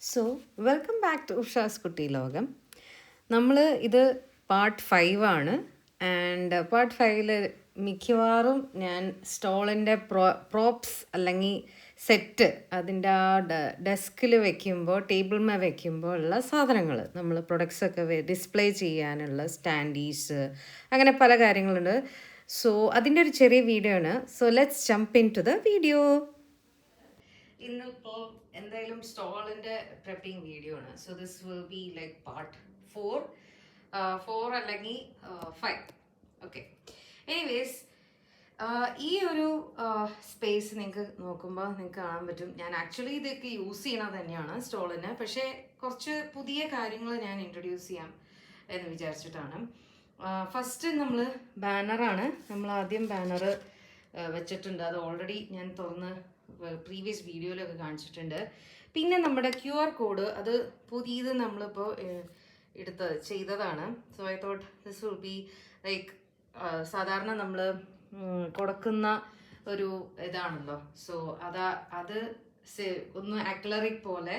So welcome back to ഉഷാസ് കുട്ടി ലോകം. നമ്മൾ ഇത് പാർട്ട് 5 ആണ്. ആൻഡ് പാർട്ട് 5 മിക്കവാറും ഞാൻ സ്റ്റോളിൻ്റെ പ്രോപ്സ് അല്ലെങ്കിൽ സെറ്റ് അതിൻ്റെ ആ ഡെസ്കിൽ വെക്കുമ്പോൾ ടേബിൾമേ വെക്കുമ്പോൾ ഉള്ള സാധനങ്ങൾ നമ്മൾ പ്രൊഡക്ട്സൊക്കെ ഡിസ്പ്ലേ ചെയ്യാനുള്ള സ്റ്റാൻഡീസ് അങ്ങനെ പല കാര്യങ്ങളുണ്ട്. സോ അതിൻ്റെ ഒരു ചെറിയ വീഡിയോ ആണ്. So let's jump into the video. ഇന്നിപ്പോൾ എന്തായാലും സ്റ്റോളിൻ്റെ പ്രെപ്പിംഗ് വീഡിയോ ആണ്. So this will be like part 4 അല്ലെങ്കിൽ 5. ഓക്കെ, എനിവേസ് ഈ ഒരു സ്പേസ് നിങ്ങൾക്ക് നോക്കുമ്പോൾ നിങ്ങൾക്ക് കാണാൻ പറ്റും. ഞാൻ ആക്ച്വലി ഇതൊക്കെ യൂസ് ചെയ്യണത് തന്നെയാണ് സ്റ്റോളിന്, പക്ഷേ കുറച്ച് പുതിയ കാര്യങ്ങൾ ഞാൻ ഇൻട്രൊഡ്യൂസ് ചെയ്യാം എന്ന് വിചാരിച്ചിട്ടാണ്. ഫസ്റ്റ് നമ്മൾ ബാനറാണ്. നമ്മൾ ആദ്യം ബാനർ വെച്ചിട്ടുണ്ട്. അത് ഓൾറെഡി ഞാൻ തുറന്ന് പ്രീവിയസ് വീഡിയോയിലൊക്കെ കാണിച്ചിട്ടുണ്ട്. പിന്നെ നമ്മുടെ QR കോഡ് അത് പുതിയത് നമ്മളിപ്പോൾ ചെയ്തതാണ്. So I thought this will be like സാധാരണ നമ്മൾ കൊടുക്കുന്ന ഒരു ഇതാണല്ലോ. സോ അത് ഒന്ന് ആക്ലറിക് പോലെ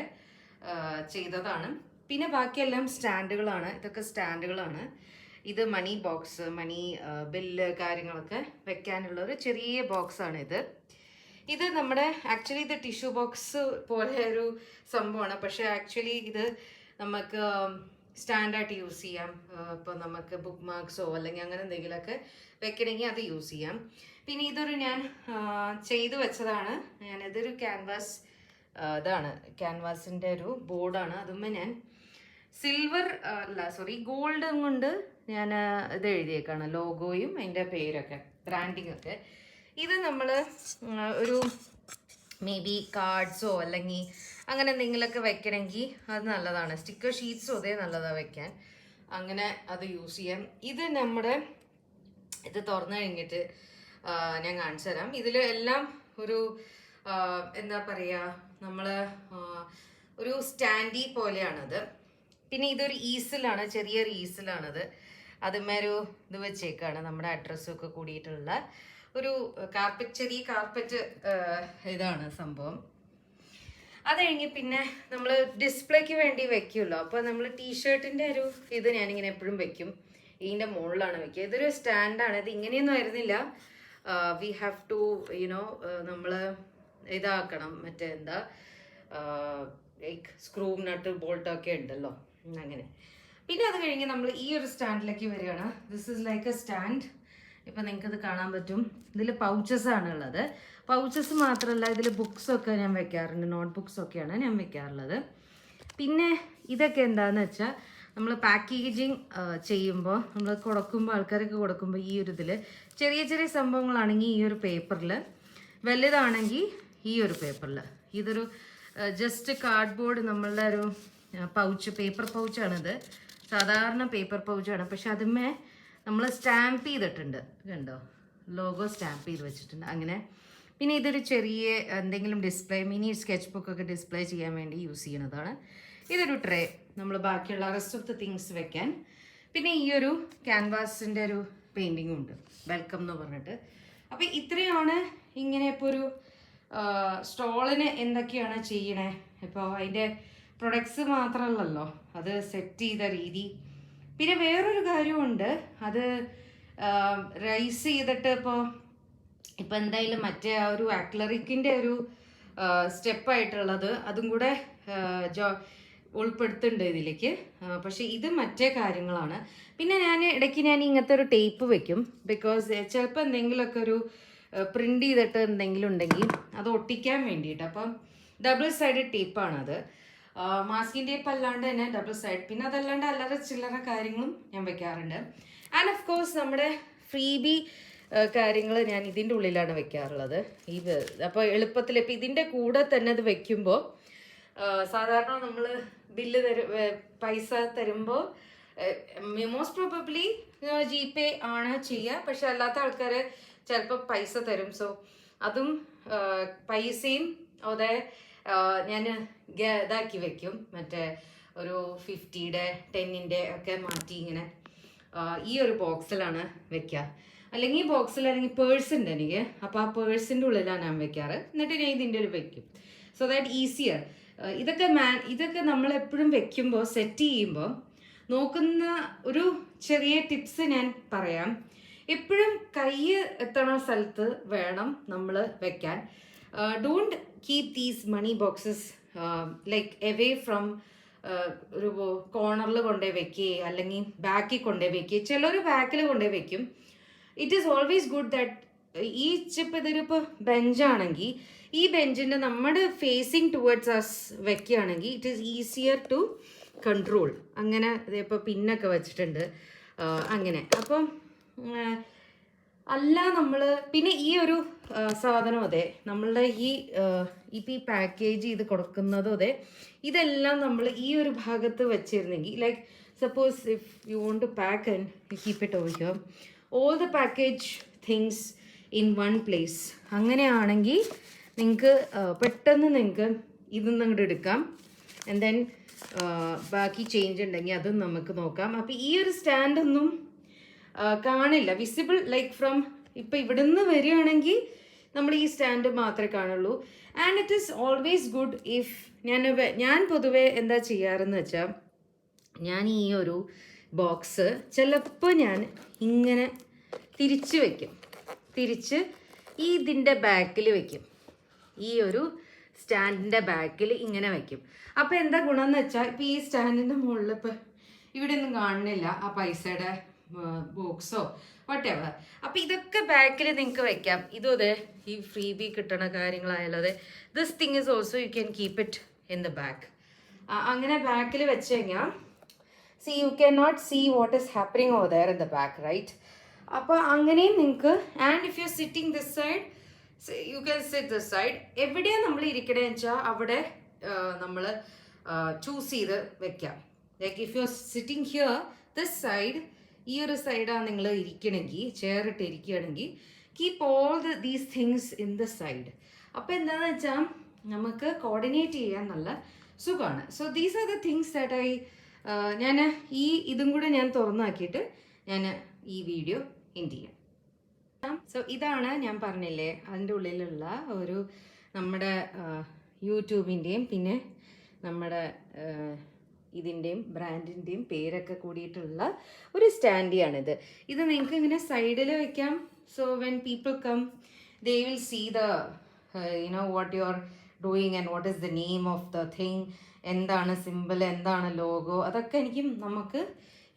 ചെയ്തതാണ്. പിന്നെ ബാക്കിയെല്ലാം സ്റ്റാൻഡുകളാണ്. ഇതൊക്കെ സ്റ്റാൻഡുകളാണ്. ഇത് മണി ബോക്സ്, മണി ബില്ല് കാര്യങ്ങളൊക്കെ വെക്കാനുള്ള ഒരു ചെറിയ ബോക്സാണ് ഇത്. ഇത് നമ്മുടെ ആക്ച്വലി ഇത് ടിഷ്യൂ ബോക്സ് പോലെ ഒരു സംഭവമാണ്. പക്ഷേ ആക്ച്വലി ഇത് നമുക്ക് സ്റ്റാൻഡായിട്ട് യൂസ് ചെയ്യാം. ഇപ്പോൾ നമുക്ക് ബുക്ക് മാർക്സോ അല്ലെങ്കിൽ അങ്ങനെ എന്തെങ്കിലുമൊക്കെ വെക്കണമെങ്കിൽ അത് യൂസ് ചെയ്യാം. പിന്നെ ഇതൊരു ഞാൻ ചെയ്തു വെച്ചതാണ്. ഇതൊരു ക്യാൻവാസ് ഇതാണ്, ക്യാൻവാസിൻ്റെ ഒരു ബോർഡാണ്. അതുമ്മേ ഞാൻ ഗോൾഡ് കൊണ്ട് ഞാൻ ഇത് എഴുതിയേക്കാണ്, ലോഗോയും അതിൻ്റെ പേരൊക്കെ, ബ്രാൻഡിങ് ഒക്കെ. ഇത് നമ്മൾ ഒരു മേ ബി കാർഡ്സോ അല്ലെങ്കിൽ അങ്ങനെ എന്തെങ്കിലുമൊക്കെ വെക്കണമെങ്കിൽ അത് നല്ലതാണ്. സ്റ്റിക്കർ ഷീറ്റ്സോ അതേ നല്ലതാണ് വെക്കാൻ. അങ്ങനെ അത് യൂസ് ചെയ്യാം. ഇത് നമ്മുടെ ഇത് തുറന്നു കഴിഞ്ഞിട്ട് ഞാൻ കാണിച്ചു തരാം. ഇതിൽ എല്ലാം ഒരു എന്താ പറയുക, നമ്മൾ ഒരു സ്റ്റാൻഡി പോലെയാണത്. പിന്നെ ഇതൊരു ഈസിലാണ്, ചെറിയൊരു ഈസിലാണത്. അതുമൊരു ഇത് വെച്ചേക്കാണ് നമ്മുടെ അഡ്രസ്സൊക്കെ കൂടിയിട്ടുള്ള ഒരു കാർപ്പറ്റ്, ചെറിയ കാർപ്പറ്റ് ഇതാണ് സംഭവം. അത് കഴിഞ്ഞ് പിന്നെ നമ്മൾ ഡിസ്പ്ലേക്ക് വേണ്ടി വെക്കുമല്ലോ. അപ്പോൾ നമ്മൾ ടീഷർട്ടിൻ്റെ ഒരു ഇത് ഞാനിങ്ങനെ എപ്പോഴും വെക്കും. ഇതിൻ്റെ മുകളിലാണ് വെക്കുക. ഇതൊരു സ്റ്റാൻഡാണ്. ഇത് ഇങ്ങനെയൊന്നും ആയിരുന്നില്ല. വി ഹാവ് ടു നമ്മൾ ഇതാക്കണം, മറ്റേ എന്താ ലൈക്ക് സ്ക്രൂ നട്ട് ബോൾട്ടൊക്കെ ഉണ്ടല്ലോ, അങ്ങനെ. പിന്നെ അത് കഴിഞ്ഞ് നമ്മൾ ഈ ഒരു സ്റ്റാൻഡിലേക്ക് വരികയാണ്. This is like A stand. ഇപ്പം നിങ്ങൾക്കത് കാണാൻ പറ്റും. ഇതിൽ പൗച്ചസാണ് ഉള്ളത്. പൗച്ചസ് മാത്രമല്ല, ഇതിൽ ബുക്സൊക്കെ ഞാൻ വെക്കാറുണ്ട്. നോട്ട് ബുക്സൊക്കെയാണ് ഞാൻ വെക്കാറുള്ളത്. പിന്നെ ഇതൊക്കെ എന്താണെന്ന് വെച്ചാൽ നമ്മൾ പാക്കേജിങ് ചെയ്യുമ്പോൾ, നമ്മൾ കൊടുക്കുമ്പോൾ, ആൾക്കാർക്ക് കൊടുക്കുമ്പോൾ ഈ ഒരു ഇതിൽ ചെറിയ ചെറിയ സംഭവങ്ങളാണെങ്കിൽ ഈ ഒരു പേപ്പറിൽ, വലുതാണെങ്കിൽ ഈ ഒരു പേപ്പറിൽ. ഇതൊരു ജസ്റ്റ് കാർഡ്ബോർഡ് നമ്മളുടെ ഒരു പൗച്ച്, പേപ്പർ പൗച്ചാണിത്. സാധാരണ പേപ്പർ പൗച്ചാണ്. പക്ഷെ അതുമേ നമ്മൾ സ്റ്റാമ്പ് ചെയ്തിട്ടുണ്ട്, കണ്ടോ, ലോഗോ സ്റ്റാമ്പ് ചെയ്ത് വെച്ചിട്ടുണ്ട് അങ്ങനെ. പിന്നെ ഇതൊരു ചെറിയ എന്തെങ്കിലും ഡിസ്പ്ലേ, മിനി സ്കെച്ച് ബുക്കൊക്കെ ഡിസ്പ്ലേ ചെയ്യാൻ വേണ്ടി യൂസ് ചെയ്യുന്നതാണ്. ഇതൊരു ട്രേ, നമ്മൾ ബാക്കിയുള്ള റെസ്റ്റ് ഓഫ് ദ തിങ്സ് വെക്കാൻ. പിന്നെ ഈ ഒരു ക്യാൻവാസിൻ്റെ ഒരു പെയിൻറ്റിങ്ങും ഉണ്ട്, വെൽക്കം എന്ന് പറഞ്ഞിട്ട്. അപ്പോൾ ഇത്രയാണ്. ഇങ്ങനെ ഇപ്പോൾ ഒരു സ്റ്റോളിന് എന്തൊക്കെയാണ് ചെയ്യണേ. ഇപ്പോൾ അതിൻ്റെ പ്രൊഡക്ട്സ് മാത്രമല്ലല്ലോ, അത് സെറ്റ് ചെയ്ത രീതി. പിന്നെ വേറൊരു കാര്യമുണ്ട്, അത് റൈസ് ചെയ്തിട്ട് ഇപ്പോൾ എന്തായാലും മറ്റേ ആ ഒരു ആക്ലറിക്കിൻ്റെ ഒരു സ്റ്റെപ്പായിട്ടുള്ളത് അതും കൂടെ ഉൾപ്പെടുത്തുന്നുണ്ട് ഇതിലേക്ക്. പക്ഷേ ഇത് മറ്റേ കാര്യങ്ങളാണ്. പിന്നെ ഇടയ്ക്ക് ഞാൻ ഇങ്ങനത്തെ ഒരു ടേപ്പ് വെക്കും. ബിക്കോസ് ചിലപ്പോൾ എന്തെങ്കിലുമൊക്കെ ഒരു പ്രിൻ്റ് ചെയ്തിട്ട് എന്തെങ്കിലും ഉണ്ടെങ്കിൽ അത് ഒട്ടിക്കാൻ വേണ്ടിയിട്ട്. അപ്പം ഡബിൾ സൈഡഡ് ടേപ്പാണത്. മാസ്കിൻ ടേപ്പ് അല്ലാണ്ട് തന്നെ ഡബിൾ സൈഡ്. പിന്നെ അതല്ലാണ്ട് അല്ലറ ചില്ലറ കാര്യങ്ങളും ഞാൻ വെക്കാറുണ്ട്. ആൻഡ് ഓഫ് കോഴ്സ് നമ്മുടെ ഫ്രീബി കാര്യങ്ങൾ ഞാൻ ഇതിൻ്റെ ഉള്ളിലാണ് വെക്കാറുള്ളത്. അപ്പോൾ എളുപ്പത്തിൽ ഇപ്പോൾ ഇതിൻ്റെ കൂടെ തന്നെ അത് വെക്കുമ്പോൾ, സാധാരണ നമ്മൾ ബില്ല് പൈസ തരുമ്പോൾ മോസ്റ്റ് പ്രോബബ്ലി GPay ആണ് ചെയ്യുക. പക്ഷെ അല്ലാത്ത ആൾക്കാർ ചിലപ്പോൾ പൈസ തരും. സോ അതും പൈസയും അതെ ഞാൻ ഇതാക്കി വെക്കും. മറ്റേ ഒരു 50-യുടെ 10-ൻ്റെ ഒക്കെ മാറ്റി ഇങ്ങനെ ഈ ഒരു ബോക്സിലാണ് വെക്കുക. അല്ലെങ്കിൽ ബോക്സിൽ, അല്ലെങ്കിൽ പേഴ്സ് ഉണ്ട് എനിക്ക്. അപ്പോൾ ആ പേഴ്സിൻ്റെ ഉള്ളിലാണ് ഞാൻ വെക്കാറ്. എന്നിട്ട് ഞാൻ ഇതിൻ്റെ ഉള്ളിൽ വെക്കും. So that easier. ഇതൊക്കെ നമ്മൾ എപ്പോഴും വെക്കുമ്പോൾ സെറ്റ് ചെയ്യുമ്പോൾ നോക്കുന്ന ഒരു ചെറിയ ടിപ്സ് ഞാൻ പറയാം. എപ്പോഴും കൈ എത്തണ സ്ഥലത്ത് വേണം നമ്മൾ വെക്കാൻ. Don't keep these money boxes like away from ഒരു കോർണറിൽ കൊണ്ടുപോയി വെക്കുക, അല്ലെങ്കിൽ ബാക്കിൽ കൊണ്ടുപോയി വെക്കുക. ചിലർ ബാക്കിൽ കൊണ്ടുപോയി വെക്കും. It is always good that ഈ ഇതൊരിപ്പോൾ ബെഞ്ചാണെങ്കിൽ ഈ ബെഞ്ചിൻ്റെ നമ്മുടെ ഫേസിങ് ടുവേർഡ്സ് അസ് വെക്കുകയാണെങ്കിൽ it is easier to control. അങ്ങനെ ഇതിപ്പോൾ പിന്നൊക്കെ വെച്ചിട്ടുണ്ട് അങ്ങനെ. അപ്പം അല്ല നമ്മൾ പിന്നെ ഈ ഒരു സാധനം അതെ നമ്മളുടെ ഈ പാക്കേജ് ചെയ്ത് കൊടുക്കുന്നതും അതെ ഇതെല്ലാം നമ്മൾ ഈ ഒരു ഭാഗത്ത് വെച്ചിരുന്നെങ്കിൽ like suppose if you want to pack and you keep it over here all the package things in one place. അങ്ങനെയാണെങ്കിൽ നിങ്ങൾക്ക് പെട്ടെന്ന് നിങ്ങൾക്ക് ഇതൊന്നും അങ്ങോട്ട് എടുക്കാം. ആൻഡ് ദെൻ ബാക്കി ചേഞ്ച് ഉണ്ടെങ്കിൽ അതും നമുക്ക് നോക്കാം. അപ്പോൾ ഈ ഒരു സ്റ്റാൻഡൊന്നും കാണില്ല വിസിബിൾ ലൈക്ക് ഫ്രം ഇപ്പം ഇവിടുന്ന് വരികയാണെങ്കിൽ നമ്മൾ ഈ സ്റ്റാൻഡ് മാത്രമേ കാണുള്ളൂ. And it is always good if ഞാൻ പൊതുവേ എന്താ ചെയ്യാറെന്ന് വെച്ചാൽ ഞാൻ ഈ ഒരു ബോക്സ് ചിലപ്പോൾ ഞാൻ ഇങ്ങനെ തിരിച്ച് വയ്ക്കും. തിരിച്ച് ഇതിൻ്റെ ബാക്കിൽ വയ്ക്കും. ഈ ഒരു സ്റ്റാൻഡിൻ്റെ ബാക്കിൽ ഇങ്ങനെ വയ്ക്കും. അപ്പോൾ എന്താ ഗുണമെന്ന് വെച്ചാൽ ഇപ്പോൾ ഈ സ്റ്റാൻഡിൻ്റെ മുകളിൽ ഇപ്പോൾ ഇവിടെ ഒന്നും കാണുന്നില്ല ആ പൈസയുടെ ബോക്സോ വട്ടെവർ. അപ്പോൾ ഇതൊക്കെ ബാക്കിൽ നിങ്ങൾക്ക് വെക്കാം. ഇതും അതെ ഈ ഫ്രീ ബി കിട്ടണ കാര്യങ്ങളായാലും അതെ this thing is also you can keep it in the back. അങ്ങനെ ബാക്കിൽ വെച്ച് കഴിഞ്ഞാൽ you can not see what is happening over there in the back right. അപ്പോൾ അങ്ങനെയും നിങ്ങൾക്ക് and if you are sitting this side you can sit this side. എവിടെയാണ് നമ്മൾ ഇരിക്കണേന്ന് വെച്ചാൽ അവിടെ നമ്മൾ ചൂസ് ചെയ്ത് വെക്കാം. Like if you are sitting here this side ഈ ഒരു സൈഡാണ് നിങ്ങൾ ഇരിക്കണമെങ്കിൽ ചെയറിട്ട് ഇരിക്കുകയാണെങ്കിൽ keep all these things in the side. അപ്പോൾ എന്താണെന്ന് വെച്ചാൽ നമുക്ക് കോർഡിനേറ്റ് ചെയ്യാൻ നല്ല സുഖമാണ്. So these are the things that ഞാൻ ഇതും കൂടെ ഞാൻ തുറന്നാക്കിയിട്ട് ഞാൻ ഈ വീഡിയോ എൻഡ് ചെയ്യാം. സോ ഇതാണ് ഞാൻ പറഞ്ഞില്ലേ അതിൻ്റെ ഉള്ളിലുള്ള ഒരു നമ്മുടെ യൂട്യൂബിൻ്റെയും പിന്നെ നമ്മുടെ ഇതിൻ്റെയും ബ്രാൻഡിൻ്റെയും പേരൊക്കെ കൂടിയിട്ടുള്ള ഒരു സ്റ്റാൻഡിയാണിത്. ഇത് നിങ്ങൾക്ക് ഇങ്ങനെ സൈഡിൽ വെക്കാം. So when people come they will see the what you are doing and what is the name of the thing, എന്താണ് സിമ്പിൾ, എന്താണ് ലോഗോ, അതൊക്കെ നമുക്ക്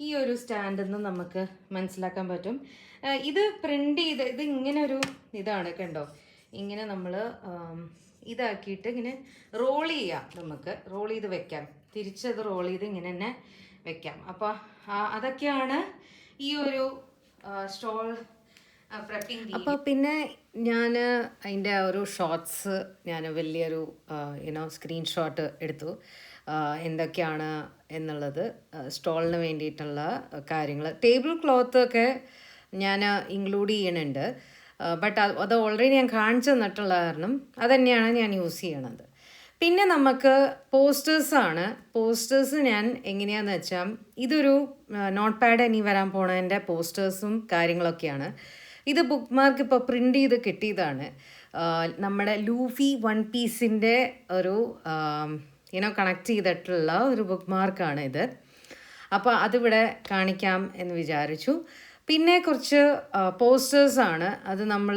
ഈ ഒരു സ്റ്റാൻഡിൽ നിന്ന് നമുക്ക് മനസ്സിലാക്കാൻ പറ്റും. ഇത് പ്രിൻ്റ് ചെയ്ത് ഇത് ഇങ്ങനെ ഒരു ഇതാണ് കണ്ടോ, ഇങ്ങനെ നമ്മൾ ഇതാക്കിയിട്ട് ഇങ്ങനെ റോൾ ചെയ്യാം. നമുക്ക് റോൾ ചെയ്ത് വെക്കാം. തിരിച്ചത് റോൾ ചെയ്ത് ഇങ്ങനെ തന്നെ വെക്കാം. അപ്പോൾ അതൊക്കെയാണ് ഈ ഒരു സ്റ്റോൾ പ്രപ്പിംഗ്. അപ്പോൾ പിന്നെ ഞാൻ അതിൻ്റെ ഒരു ഷോർട്സ് ഞാൻ വലിയൊരു സ്ക്രീൻഷോട്ട് എടുത്തു എന്തൊക്കെയാണ് എന്നുള്ളത് സ്റ്റോളിന് വേണ്ടിയിട്ടുള്ള കാര്യങ്ങൾ. ടേബിൾ ക്ലോത്ത് ഒക്കെ ഞാൻ ഇൻക്ലൂഡ് ചെയ്യണുണ്ട്. ബട്ട് അത് ഓൾറെഡി ഞാൻ കാണിച്ചു തന്നിട്ടുള്ള കാരണം അതുതന്നെയാണ് ഞാൻ യൂസ് ചെയ്യണത്. പിന്നെ നമുക്ക് പോസ്റ്റേഴ്സാണ്. പോസ്റ്റേഴ്സ് ഞാൻ എങ്ങനെയാണെന്ന് വെച്ചാൽ ഇതൊരു നോട്ട് പാഡ് ഇനി വരാൻ പോണതിൻ്റെ പോസ്റ്റേഴ്സും കാര്യങ്ങളൊക്കെയാണ്. ഇത് ബുക്ക് മാർക്ക് ഇപ്പോൾ പ്രിൻ്റ് ചെയ്ത് കിട്ടിയതാണ്. നമ്മുടെ ലൂഫി വൺ പീസിൻ്റെ ഒരു കണക്ട് ചെയ്തിട്ടുള്ള ഒരു ബുക്ക് മാർക്കാണ് ഇത്. അപ്പോൾ അതിവിടെ കാണിക്കാം എന്ന് വിചാരിച്ചു. പിന്നെ കുറച്ച് പോസ്റ്റേഴ്സാണ്. അത് നമ്മൾ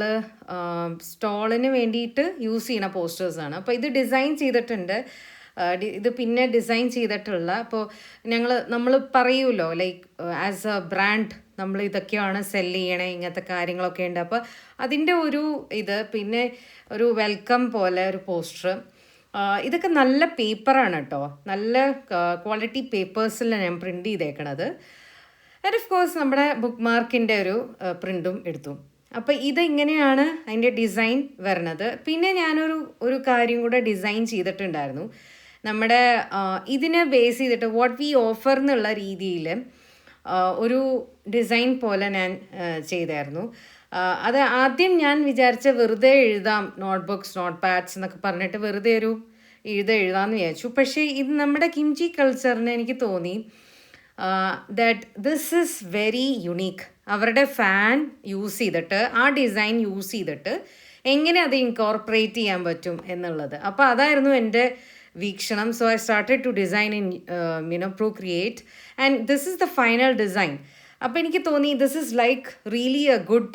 സ്റ്റോളിന് വേണ്ടിയിട്ട് യൂസ് ചെയ്യുന്ന പോസ്റ്റേഴ്സാണ്. അപ്പോൾ ഇത് ഡിസൈൻ ചെയ്തിട്ടുണ്ട്. ഇത് പിന്നെ ഡിസൈൻ ചെയ്തിട്ടുള്ള അപ്പോൾ നമ്മൾ പറയുമല്ലോ ലൈക്ക് ആസ് എ ബ്രാൻഡ് നമ്മൾ ഇതൊക്കെയാണ് സെല്ല് ചെയ്യണേ, ഇങ്ങനത്തെ കാര്യങ്ങളൊക്കെ ഉണ്ട്. അപ്പോൾ അതിൻ്റെ ഒരു പിന്നെ ഒരു വെൽക്കം പോലെ ഒരു പോസ്റ്റർ. ഇതൊക്കെ നല്ല പേപ്പറാണ് കേട്ടോ, നല്ല ക്വാളിറ്റി പേപ്പേഴ്സിലാണ് ഞാൻ പ്രിൻ്റ് ചെയ്തേക്കണത്. ആൻഡ് ഓഫ് കോഴ്സ് നമ്മുടെ ബുക്ക് മാർക്കിൻ്റെ ഒരു പ്രിൻറ്റും എടുത്തു. അപ്പോൾ ഇതിങ്ങനെയാണ് അതിൻ്റെ ഡിസൈൻ വരണത്. പിന്നെ ഞാനൊരു കാര്യം കൂടെ ഡിസൈൻ ചെയ്തിട്ടുണ്ടായിരുന്നു. നമ്മുടെ ഇതിനെ ബേസ് ചെയ്തിട്ട് വാട്ട് വി ഓഫർ എന്നുള്ള രീതിയിൽ ഒരു ഡിസൈൻ പോലെ ഞാൻ ചെയ്തായിരുന്നു. അത് ആദ്യം ഞാൻ വിചാരിച്ച വെറുതെ എഴുതാം, നോട്ട്ബുക്സ് നോട്ട് പാഡ്സ് എന്നൊക്കെ പറഞ്ഞിട്ട് വെറുതെ ഒരു എഴുതാമെന്ന് വിചാരിച്ചു. പക്ഷേ ഇത് നമ്മുടെ കിംചി കൾച്ചറിന് എനിക്ക് തോന്നി that this is very unique. അവരുടെ ഫാൻ യൂസ് ചെയ്തിട്ട് ആ ഡിസൈൻ യൂസ് ചെയ്തിട്ട് എങ്ങനെ അത് ഇൻകോർപ്പറേറ്റ് ചെയ്യാൻ പറ്റും എന്നുള്ളത്. അപ്പോൾ അതായിരുന്നു എൻ്റെ Veekshanam. So I started to design in, Procreate. And this is the final design. അപ്പോൾ എനിക്ക് തോന്നി this is like really a good,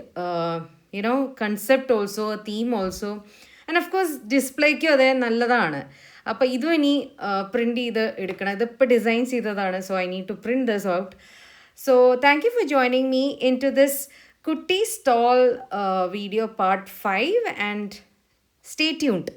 concept also, a theme also. And of course, ഡിസ്പ്ലേക്കും അതേ നല്ലതാണ്. അപ്പോൾ ഇതും ഇനി പ്രിൻറ്റ് ചെയ്ത് എടുക്കണം. ഇതിപ്പോൾ ഡിസൈൻ ചെയ്തതാണ്. So I need to print this out. So thank you for joining me into this Kutti stall video part 5, and stay tuned.